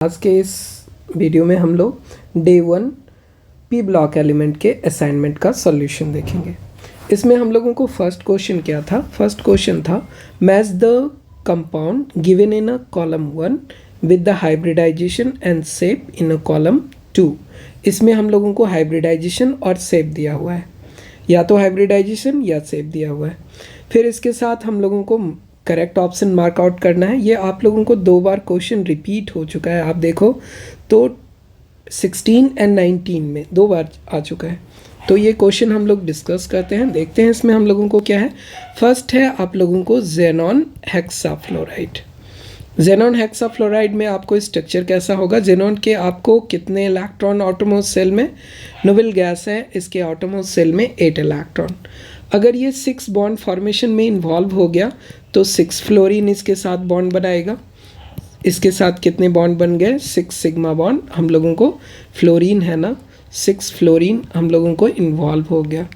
आज के इस वीडियो में हम लोग डे 1 पी ब्लॉक एलिमेंट के असाइनमेंट का सॉल्यूशन देखेंगे। इसमें हम लोगों को फर्स्ट क्वेश्चन क्या था? फर्स्ट क्वेश्चन था match the compound given in a column 1 with the hybridization and shape in a column 2। इसमें हम लोगों को हाइब्रिडाइजेशन और शेप दिया हुआ है, या तो हाइब्रिडाइजेशन या शेप दिया हुआ है। फिर इसके साथ हम लोगों को करेक्ट ऑप्शन मार्क आउट करना है। ये आप लोगों को 2 बार क्वेश्चन रिपीट हो चुका है, आप देखो तो 16 एंड 19 में 2 बार आ चुका है। तो ये क्वेश्चन हम लोग डिस्कस करते हैं, देखते हैं इसमें हम लोगों को क्या है। फर्स्ट है आप लोगों को ज़ेनॉन हेक्साफ्लोराइड। ज़ेनॉन हेक्साफ्लोराइड में आपको स्ट्रक्चर कैसा होगा? ज़ेनॉन के आपको कितने इलेक्ट्रॉन आटोमोस सेल में? नोबेल गैस है, इसके आटोमोस सेल में 8 इलेक्ट्रॉन। अगर ये 6 बॉन्ड फॉर्मेशन में इन्वॉल्व हो गया तो 6 फ्लोरीन इसके साथ बॉन्ड बनाएगा। इसके साथ कितने बॉन्ड बन गए? 6 सिग्मा बॉन्ड हम लोगों को, फ्लोरीन है ना, 6 फ्लोरीन हम लोगों को इन्वॉल्व हो गया।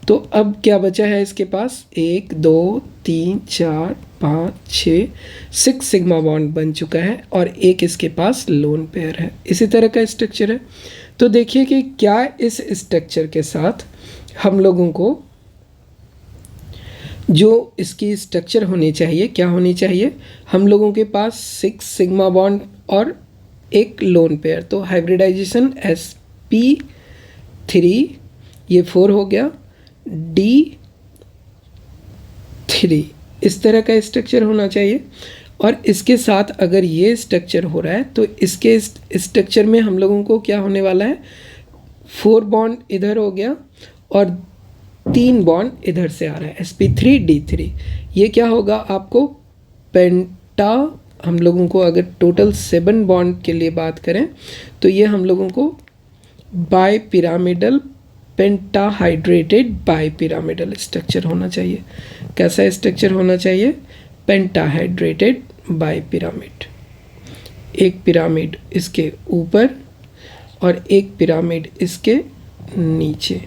तो अब क्या बचा है इसके पास? 1 2 3 4 5 6 सिग्मा बॉन्ड बन चुका है और एक इसके पास लोन पेयर है। इसी तरह का स्ट्रक्चर है। तो देखिए कि क्या इस स्ट्रक्चर के साथ हम लोगों को जो इसकी स्ट्रक्चर होनी चाहिए, क्या होनी चाहिए? हम लोगों के पास 6 सिग्मा बॉन्ड और एक लोन पेयर, तो हाइब्रिडाइजेशन sp3 ये 4 हो गया, d3 इस तरह का स्ट्रक्चर होना चाहिए। और इसके साथ अगर ये स्ट्रक्चर हो रहा है तो इसके स्ट्रक्चर में हम लोगों को क्या होने वाला है? 4 बॉन्ड इधर हो गया और 3 बॉन्ड इधर से आ रहा है, sp3d3। ये क्या होगा आपको? पेंटा। हम लोगों को अगर टोटल 7 बॉन्ड के लिए बात करें तो ये हम लोगों को bipyramidal pentahydrated bipyramidal structure होना चाहिए। कैसा स्ट्रक्चर होना चाहिए? Pentahydrated bipyramid. एक पिरामिड इसके ऊपर और एक पिरामिड इसके नीचे।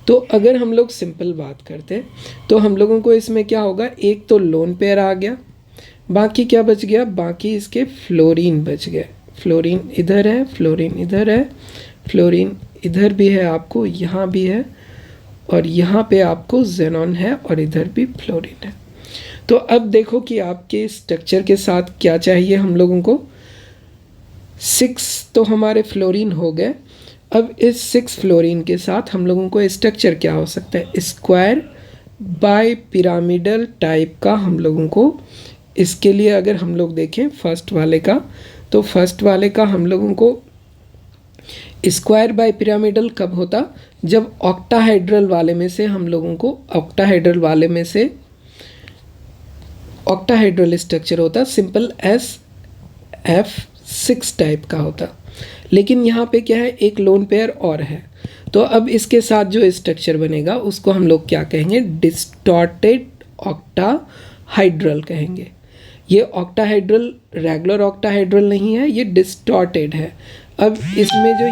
तो अगर हम लोग सिंपल बात करते हैं तो हम लोगों को इसमें क्या होगा? एक तो लोन पेयर आ गया, बाकी क्या बच गया? बाकी इसके फ्लोरीन बच गए। फ्लोरीन इधर है, फ्लोरीन इधर है, फ्लोरीन इधर भी है, आपको यहाँ भी है, और यहाँ पे आपको ज़ेनॉन है और इधर भी फ्लोरीन है। तो अब देखो कि आपके स्ट्रक्चर के साथ क्या चाहिए हम लोगों को। 6 तो हमारे फ्लोरीन हो गए। अब इस 6 फ्लोरीन के साथ हम लोगों को स्ट्रक्चर क्या हो सकता है? स्क्वायर बाय पिरामिडल टाइप का हम लोगों को। इसके लिए अगर हम लोग देखें फर्स्ट वाले का, तो फर्स्ट वाले का हम लोगों को स्क्वायर बाय पिरामिडल कब होता? जब ऑक्टाहाइड्रल वाले में से हम लोगों को ऑक्टाहाइड्रल स्ट्रक्चर होता, सिंपल SF6 टाइप का होता। लेकिन यहाँ पे क्या है? एक लोन पेयर और है। तो अब इसके साथ जो स्ट्रक्चर बनेगा उसको हम लोग क्या कहेंगे? डिस्टॉर्टेड ऑक्टाहाइड्रल कहेंगे। ये ऑक्टाहाइड्रल रेगुलर ऑक्टाहाइड्रल नहीं है, ये डिस्टॉर्टेड है। अब इसमें जो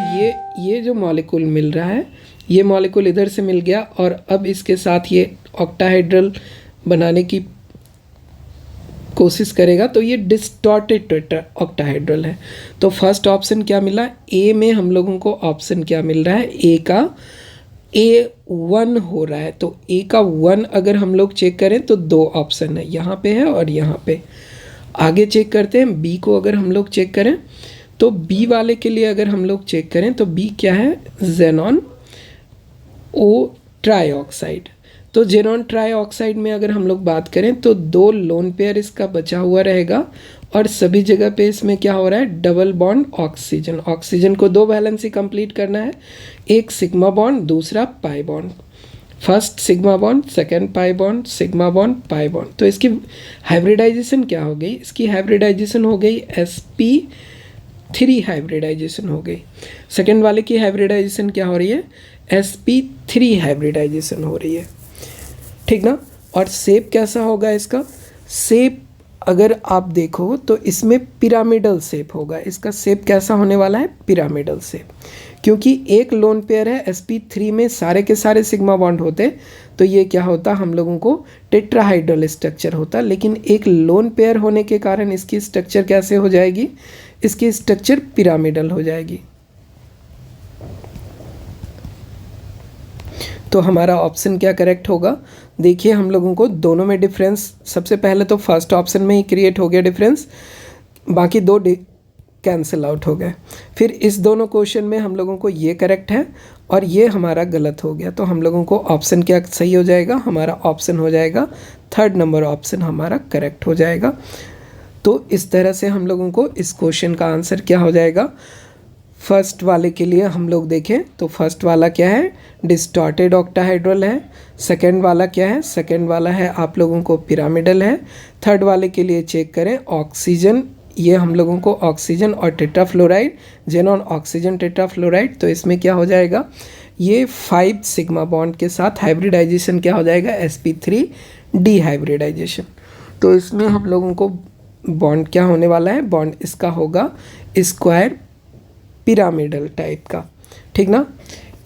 ये जो मॉलिक्यूल मिल रहा है, ये मॉलिक्यूल इधर से मिल गया और अब इसके साथ ये ऑक्टाहाइड्रल बनाने की कोशिश करेगा तो ये डिस्टॉर्टेड ऑक्टाहाइड्रल है। तो फर्स्ट ऑप्शन क्या मिला? ए में हम लोगों को ऑप्शन क्या मिल रहा है? ए का A1 हो रहा है। तो ए का 1 अगर हम लोग चेक करें तो 2 ऑप्शन है, यहाँ पे है और यहाँ पे। आगे चेक करते हैं बी को। अगर हम लोग चेक करें तो बी वाले के लिए अगर हम लोग चेक करें तो बी क्या है? ज़ेनॉन ओ ट्राईऑक्साइड। तो ज़ेनॉन ट्राईऑक्साइड में अगर हम लोग बात करें तो 2 लोन पेयर इसका बचा हुआ रहेगा और सभी जगह पे इसमें क्या हो रहा है? Double bond oxygen. ऑक्सीजन को 2 वैलेंसी कंप्लीट करना है, एक सिग्मा बॉन्ड, दूसरा pi bond. First sigma bond, second pi bond, sigma bond, pi bond. तो इसकी हाइब्रिडाइजेशन क्या हो गई? इसकी हाइब्रिडाइजेशन हो गई sp3 हाइब्रिडाइजेशन हो गई। सेकेंड वाले की हाइब्रिडाइजेशन क्या हो रही है? sp3 हाइब्रिडाइजेशन हो रही है, ठीक ना। और शेप कैसा होगा इसका? शेप अगर आप देखो तो इसमें पिरामिडल शेप होगा। इसका शेप कैसा होने वाला है? Pyramidal shape. क्योंकि एक लोन पेयर है, sp3 में सारे के सारे सिग्मा बॉन्ड होते तो ये क्या होता? हम लोगों को टेट्राहाइड्रल स्ट्रक्चर होता। लेकिन एक लोन पेयर होने के कारण इसकी स्ट्रक्चर कैसे हो जाएगी? इसकी स्ट्रक्चर पिरामिडल हो जाएगी। तो हमारा ऑप्शन क्या करेक्ट होगा? देखिए हम लोगों को दोनों में डिफरेंस, सबसे पहले तो फर्स्ट ऑप्शन में ही क्रिएट हो गया डिफरेंस, बाकी दो कैंसिल आउट हो गए। फिर इस दोनों क्वेश्चन में हम लोगों को ये करेक्ट है और ये हमारा गलत हो गया। तो हम लोगों को ऑप्शन क्या सही हो जाएगा? हमारा ऑप्शन हो जाएगा थर्ड नंबर ऑप्शन हमारा करेक्ट हो जाएगा। तो इस तरह से हम लोगों को इस क्वेश्चन का आंसर क्या हो जाएगा? फर्स्ट वाले के लिए हम लोग देखें तो फर्स्ट वाला क्या है? डिस्टॉर्टेड ऑक्टाहेड्रल है। सेकंड वाला क्या है? सेकंड वाला है आप लोगों को पिरामिडल है। थर्ड वाले के लिए चेक करें ऑक्सीजन, ये हम लोगों को ऑक्सीजन और टेट्राफ्लोराइड, जेनॉन ऑक्सीजन टेट्राफ्लोराइड। तो इसमें क्या हो जाएगा? ये 5 सिग्मा बॉन्ड के साथ हाइब्रिडाइजेशन क्या हो जाएगा? sp3 डिहाइब्रिडाइजेशन। तो इसमें हम लोगों को बॉन्ड क्या होने वाला है? बॉन्ड इसका होगा स्क्वायर पिरामिडल टाइप का, ठीक ना।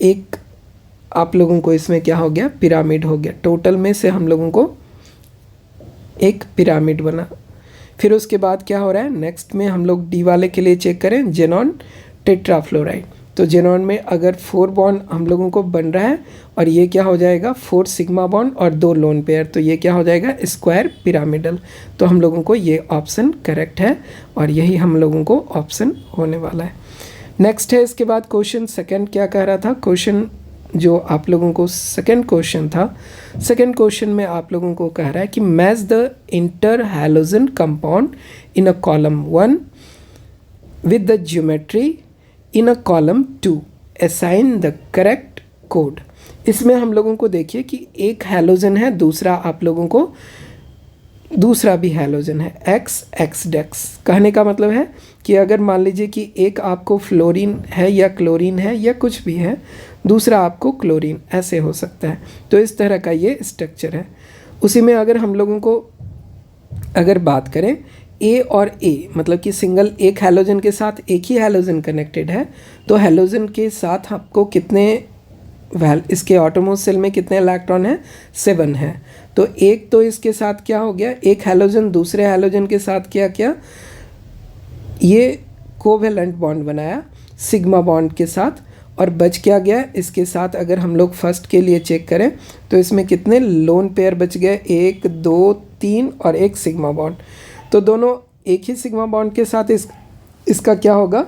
एक आप लोगों को इसमें क्या हो गया? पिरामिड हो गया। टोटल में से हम लोगों को एक पिरामिड बना। फिर उसके बाद क्या हो रहा है? नेक्स्ट में हम लोग डी वाले के लिए चेक करें जेनॉन टेट्राफ्लोराइड। तो जेनॉन में अगर 4 बॉन्ड हम लोगों को बन रहा है और ये क्या हो जाएगा? 4 सिग्मा बॉन्ड और 2 लोन पेयर, तो ये क्या हो जाएगा? Square pyramidal. तो हम लोगों को ये ऑप्शन करेक्ट है और यही हम लोगों को ऑप्शन होने वाला है। नेक्स्ट है इसके बाद क्वेश्चन सेकंड क्या कह रहा था? क्वेश्चन जो आप लोगों को सेकंड क्वेश्चन था, सेकंड क्वेश्चन में आप लोगों को कह रहा है कि match the inter halogen compound in a column 1 with the geometry in a column 2, assign the correct code. इसमें हम लोगों को देखिए कि एक हैलोजन है, दूसरा आप लोगों को दूसरा भी हैलोजन है, x डेक्स। कहने का मतलब है कि अगर मान लीजिए कि एक आपको फ्लोरीन है या क्लोरीन है या कुछ भी है, दूसरा आपको क्लोरीन, ऐसे हो सकता है। तो इस तरह का ये स्ट्रक्चर है। उसी में अगर हम लोगों को अगर बात करें ए और ए, मतलब कि सिंगल एक हैलोजन के साथ एक ही हैलोजन कनेक्टेड है, तो हैलोजन के साथ आपको कितने इसके ऑटोमोस्ट सेल में कितने इलेक्ट्रॉन हैं? 7 है। तो एक तो इसके साथ क्या हो गया? एक हैलोजन दूसरे हैलोजन के साथ क्या किया? ये कोवेलेंट बॉन्ड बनाया सिग्मा बॉन्ड के साथ, और बच क्या गया इसके साथ? अगर हम लोग फर्स्ट के लिए चेक करें तो इसमें कितने लोन पेयर बच गए? 1 2 3 और एक सिग्मा बॉन्ड। तो दोनों एक ही सिग्मा बॉन्ड के साथ इसका क्या होगा?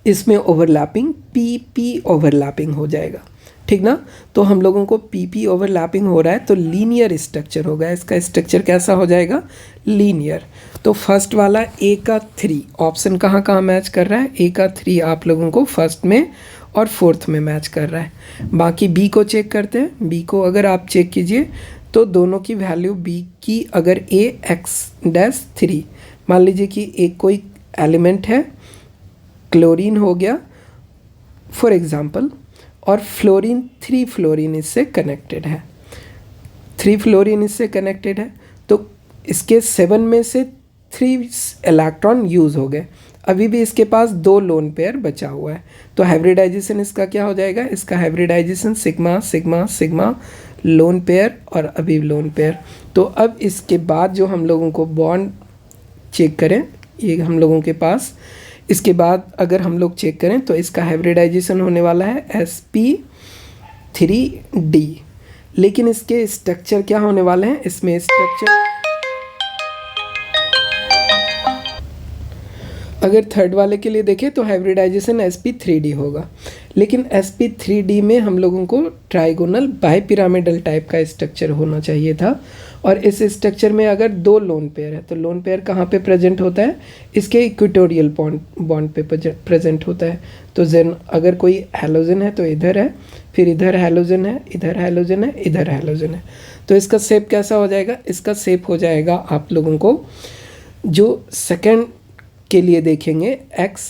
इसमें ओवरलैपिंग पी ओवरलैपिंग हो जाएगा, ठीक ना। तो हम लोगों को पी ओवरलैपिंग हो रहा है तो लीनियर स्ट्रक्चर होगा। इसका स्ट्रक्चर कैसा हो जाएगा? लीनियर। तो फर्स्ट वाला ए का 3 ऑप्शन कहाँ कहाँ मैच कर रहा है? ए का 3 आप लोगों को फर्स्ट में और फोर्थ में मैच कर रहा है। बाकी बी को चेक करते हैं। बी को अगर आप चेक कीजिए तो दोनों की वैल्यू बी की, अगर x-3 मान लीजिए कि एक कोई एलिमेंट है, क्लोरीन हो गया फॉर एग्जांपल, और फ्लोरीन 3 फ्लोरीन इससे कनेक्टेड है, 3 फ्लोरीन इससे कनेक्टेड है, तो इसके 7 में से 3 इलेक्ट्रॉन यूज़ हो गए। अभी भी इसके पास 2 लोन पेयर बचा हुआ है। तो हाइब्रिडाइजेशन इसका क्या हो जाएगा? इसका hybridization sigma sigma sigma lone pair और अभी लोन पेयर। तो अब इसके बाद जो हम लोगों को बॉन्ड चेक करें, ये हम लोगों के पास, इसके बाद अगर हम लोग चेक करें तो इसका हाइब्रिडाइजेशन होने वाला है sp3d। लेकिन इसके स्ट्रक्चर क्या होने वाले हैं? इसमें स्ट्रक्चर अगर थर्ड वाले के लिए देखें तो हाइब्रिडाइजेशन sp3d होगा, लेकिन sp3d में हम लोगों को ट्राइगोनल बाइपिरामिडल टाइप का स्ट्रक्चर होना चाहिए था। और इस स्ट्रक्चर में अगर 2 लोन पेयर है तो लोन पेयर कहाँ पे प्रेजेंट होता है? इसके इक्वेटोरियल बॉन्ड पे प्रेजेंट होता है। तो जेन अगर कोई हैलोजन है तो इधर है, फिर इधर हैलोजन है, इधर हैलोजन है, इधर हैलोजन है। तो इसका शेप कैसा हो जाएगा? इसका शेप हो जाएगा आप लोगों को, जो सेकेंड के लिए देखेंगे x,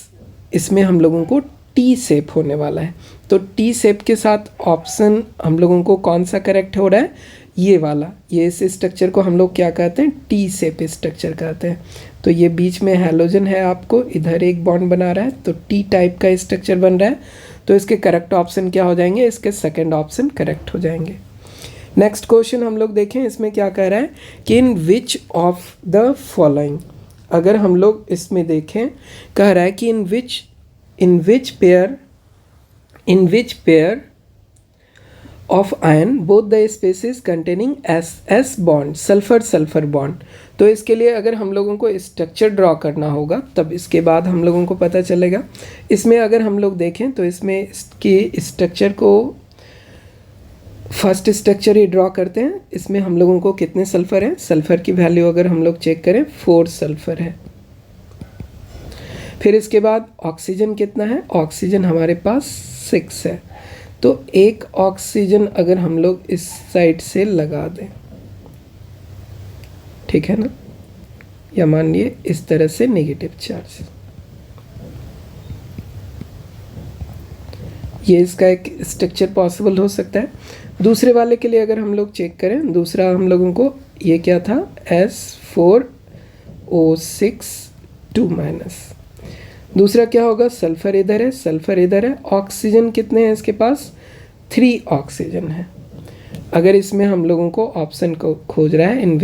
इसमें हम लोगों को टी शेप होने वाला है। तो टी शेप के साथ ऑप्शन हम लोगों को कौन सा करेक्ट हो रहा है? ये वाला। ये इस स्ट्रक्चर को हम लोग क्या कहते हैं? टी शेप स्ट्रक्चर कहते हैं। तो ये बीच में हैलोजन है, आपको इधर एक बॉन्ड बना रहा है, तो टी टाइप का स्ट्रक्चर बन रहा है। तो इसके करेक्ट ऑप्शन क्या हो जाएंगे? इसके सेकेंड ऑप्शन करेक्ट हो जाएंगे। नेक्स्ट क्वेश्चन हम लोग देखें, इसमें क्या कह रहा है कि in which of the following, अगर हम लोग इसमें देखें, कह रहा है कि in which pair of ion both the species containing S bond, sulphur sulphur bond. तो इसके लिए अगर हम लोगों को स्ट्रक्चर ड्रॉ करना होगा तब इसके बाद हम लोगों को पता चलेगा। इसमें अगर हम लोग देखें तो इसमें इसके स्ट्रक्चर को फर्स्ट स्ट्रक्चर ही ड्रॉ करते हैं। इसमें हम लोगों को कितने सल्फ़र हैं, सल्फ़र की वैल्यू अगर हम लोग चेक करें 4 सल्फ़र है। फिर इसके बाद ऑक्सीजन कितना है, ऑक्सीजन हमारे पास 6 है। तो एक ऑक्सीजन अगर हम लोग इस साइड से लगा दें, ठीक है ना, या मान लिए इस तरह से नेगेटिव चार्ज, ये इसका एक स्ट्रक्चर पॉसिबल हो सकता है। दूसरे वाले के लिए अगर हम लोग चेक करें, दूसरा हम लोगों को ये क्या था, S4O6 2-। दूसरा क्या होगा, सल्फ़र इधर है, सल्फ़र इधर है। ऑक्सीजन कितने हैं इसके पास, 3 ऑक्सीजन है। अगर इसमें हम लोगों को ऑप्शन को खोज रहा है in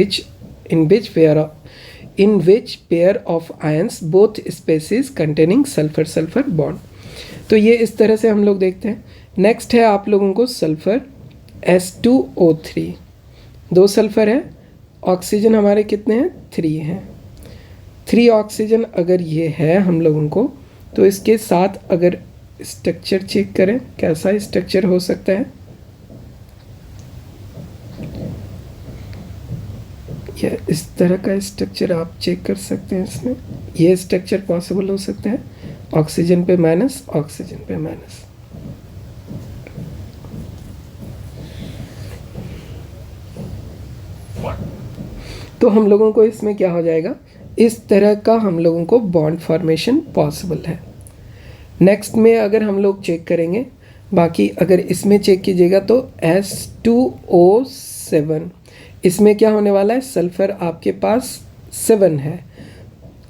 which pair of ions both species containing sulphur sulphur bond. तो ये इस तरह से हम लोग देखते हैं। नेक्स्ट है आप लोगों को सल्फ़र S2O3, 2 सल्फ़र है, ऑक्सीजन हमारे कितने हैं, 3 हैं। 3 ऑक्सीजन अगर ये है हम लोगों को, तो इसके साथ अगर स्ट्रक्चर चेक करें, कैसा स्ट्रक्चर हो सकता है, या इस तरह का स्ट्रक्चर आप चेक कर सकते हैं। इसमें ये स्ट्रक्चर पॉसिबल हो सकता है, ऑक्सीजन पे माइनस, ऑक्सीजन पे माइनस। तो हम लोगों को इसमें क्या हो जाएगा, इस तरह का हम लोगों को बॉन्ड फॉर्मेशन पॉसिबल है। नेक्स्ट में अगर हम लोग चेक करेंगे, बाकी अगर इसमें चेक कीजिएगा तो S2O7, इसमें क्या होने वाला है, सल्फ़र आपके पास 7 है,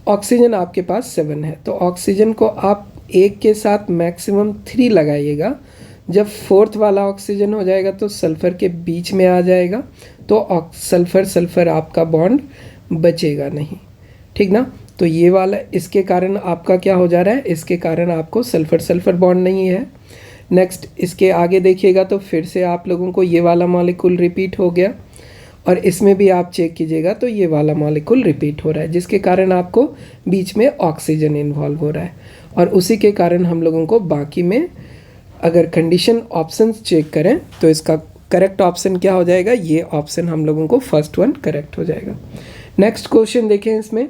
ऑक्सीजन आपके पास 7 है। तो ऑक्सीजन को आप एक के साथ मैक्सिमम 3 लगाइएगा। जब 4th वाला ऑक्सीजन हो जाएगा तो सल्फ़र के बीच में आ जाएगा, तो सल्फ़र सल्फ़र आपका बॉन्ड बचेगा नहीं, ठीक ना। तो ये वाला, इसके कारण आपका क्या हो जा रहा है, इसके कारण आपको सल्फ़र सल्फ़र बॉन्ड नहीं है। नेक्स्ट इसके आगे देखिएगा तो फिर से आप लोगों को ये वाला मॉलिक्यूल रिपीट हो गया, और इसमें भी आप चेक कीजिएगा तो ये वाला मॉलिक्यूल रिपीट हो रहा है, जिसके कारण आपको बीच में ऑक्सीजन इन्वॉल्व हो रहा है। और उसी के कारण हम लोगों को बाकी में अगर कंडीशन ऑप्शंस चेक करें तो इसका करेक्ट ऑप्शन क्या हो जाएगा, ये ऑप्शन हम लोगों को फर्स्ट वन करेक्ट हो जाएगा। नेक्स्ट क्वेश्चन देखें इसमें,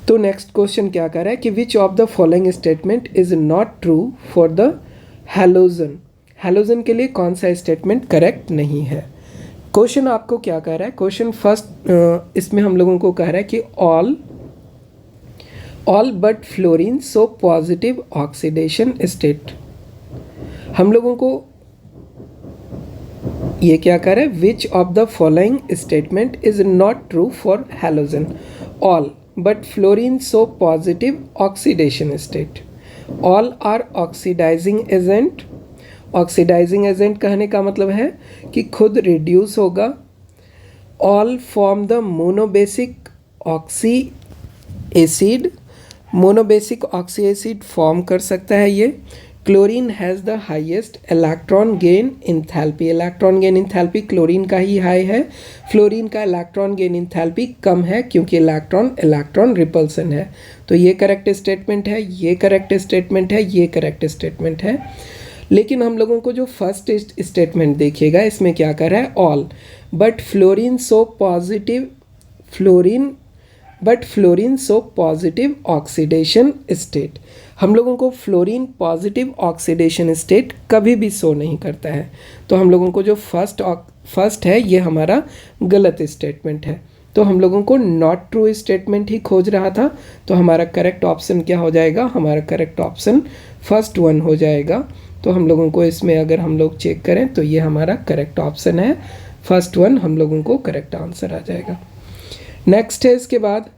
तो नेक्स्ट क्वेश्चन क्या कर रहा है कि विच of the following statement is not true for the halogen. Halogen के लिए कौन सा स्टेटमेंट करेक्ट नहीं है। क्वेश्चन आपको क्या कह रहा है, क्वेश्चन फर्स्ट इसमें हम लोगों को कह रहा है कि all but fluorine so positive oxidation state. हम लोगों को ये क्या कह रहा है, विच of the following statement is not true for halogen, all but fluorine show positive oxidation state, all are oxidizing agent। oxidizing agent कहने का मतलब है कि खुद reduce होगा। all form the monobasic oxy acid, monobasic oxy acid form कर सकता है ये। Chlorine has the highest electron gain enthalpy, electron gain enthalpy chlorine का ही हाई है। फ्लोरीन का इलेक्ट्रॉन गेन इंथैल्पी कम है क्योंकि इलेक्ट्रॉन रिपल्सन है। तो ये करेक्ट स्टेटमेंट है, ये करेक्ट स्टेटमेंट है, ये करेक्ट स्टेटमेंट है। लेकिन हम लोगों को जो फर्स्ट स्टेटमेंट देखिएगा, इसमें क्या कर रहा है, all but fluorine so positive oxidation state. हम लोगों को फ्लोरीन पॉजिटिव ऑक्सीडेशन स्टेट कभी भी शो नहीं करता है। तो हम लोगों को जो फर्स्ट है ये हमारा गलत स्टेटमेंट है। तो हम लोगों को नॉट ट्रू स्टेटमेंट ही खोज रहा था। तो हमारा करेक्ट ऑप्शन क्या हो जाएगा, हमारा करेक्ट ऑप्शन फर्स्ट वन हो जाएगा। तो हम लोगों को इसमें अगर हम लोग चेक करें तो ये हमारा करेक्ट ऑप्शन है, फर्स्ट वन हम लोगों को करेक्ट आंसर आ जाएगा। नेक्स्ट है इसके बाद,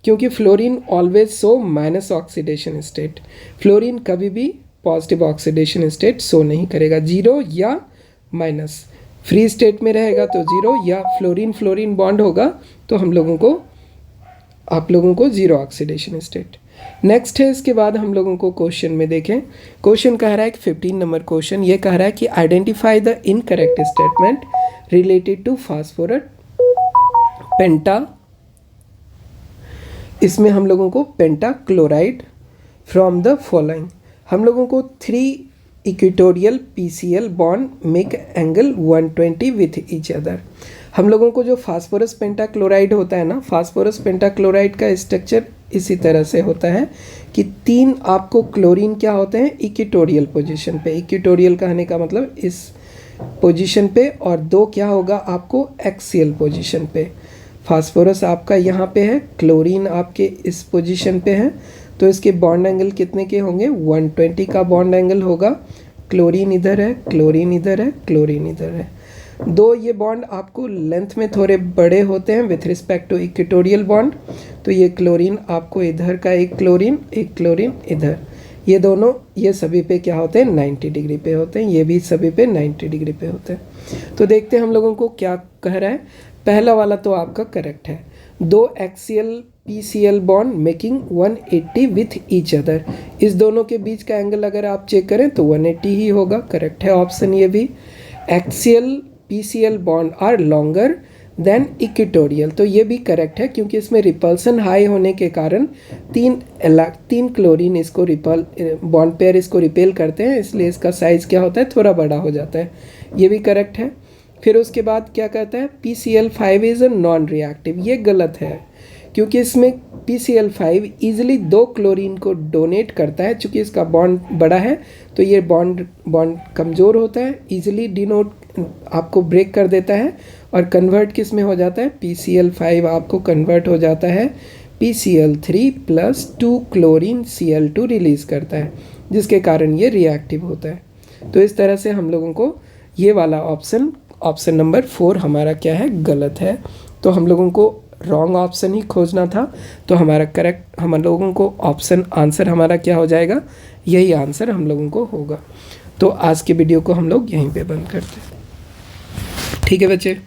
क्योंकि fluorine always show minus oxidation state, fluorine कभी भी पॉजिटिव ऑक्सीडेशन स्टेट शो नहीं करेगा, 0 या माइनस। फ्री स्टेट में रहेगा तो 0 या फ्लोरीन बॉन्ड होगा तो हम लोगों को आप लोगों को ज़ीरो ऑक्सीडेशन स्टेट। नेक्स्ट है, इसके बाद हम लोगों को क्वेश्चन में देखें। क्वेश्चन कह रहा है कि 15 नंबर क्वेश्चन ये कह रहा है कि identify the incorrect statement related to phosphorus penta. इसमें हम लोगों को penta chloride from the following, हम लोगों को 3 equatorial PCl bond make angle 120 with each other. हम लोगों को जो फास्फोरस पेंटाक्लोराइड होता है ना, फास्फोरस पेंटाक्लोराइड का स्ट्रक्चर इसी तरह से होता है कि 3 आपको क्लोरीन क्या होते हैं इक्वेटोरियल पोजीशन पे, इक्वेटोरियल कहने का मतलब इस पोजीशन पे, और 2 क्या होगा आपको एक्सियल पोजीशन पे। फास्फोरस आपका यहाँ पे है, क्लोरीन आपके इस पोजीशन पे है, तो इसके बॉन्ड एंगल कितने के होंगे 120 का बॉन्ड एंगल होगा। क्लोरीन इधर है, क्लोरीन इधर है, क्लोरीन इधर है। 2 ये बॉन्ड आपको लेंथ में थोड़े बड़े होते हैं with respect to equatorial bond, तो ये क्लोरीन आपको इधर का एक क्लोरीन इधर, ये दोनों ये सभी पे क्या होते हैं 90 डिग्री पे होते हैं, ये भी सभी पे 90 डिग्री पे होते हैं। तो देखते हैं हम लोगों को क्या कह रहा है। पहला वाला तो आपका करेक्ट है, 2 axial PCl bond making 180 with each other. इस दोनों के बीच का एंगल अगर आप चेक करें तो 180 ही होगा, करेक्ट है ऑप्शन ये भी। Axial PCl bond are longer than equatorial, तो ये भी करेक्ट है क्योंकि इसमें रिपल्सन हाई होने के कारण 3 क्लोरीन इसको बॉन्ड पेयर इसको रिपेल करते हैं, इसलिए इसका साइज़ क्या होता है थोड़ा बड़ा हो जाता है, ये भी करेक्ट है। फिर उसके बाद क्या कहता है PCl5 is a non reactive, ये गलत है क्योंकि इसमें PCl5 ईजिली 2 क्लोरीन को डोनेट करता है, चूँकि इसका बॉन्ड बड़ा है तो ये बॉन्ड कमज़ोर होता है, ईजिली डिनोट आपको ब्रेक कर देता है और कन्वर्ट किस में हो जाता है PCl5 आपको कन्वर्ट हो जाता है PCl3 plus 2 chlorine Cl2 release करता है, जिसके कारण ये रिएक्टिव होता है। तो इस तरह से हम लोगों को ये वाला ऑप्शन नंबर 4 हमारा क्या है गलत है, तो हम लोगों को रॉन्ग ऑप्शन ही खोजना था। तो हमारा करेक्ट हम लोगों को आंसर हमारा क्या हो जाएगा, यही आंसर हम लोगों को होगा। तो आज के वीडियो को हम लोग यहीं पे बंद करते हैं। ठीक है बच्चे।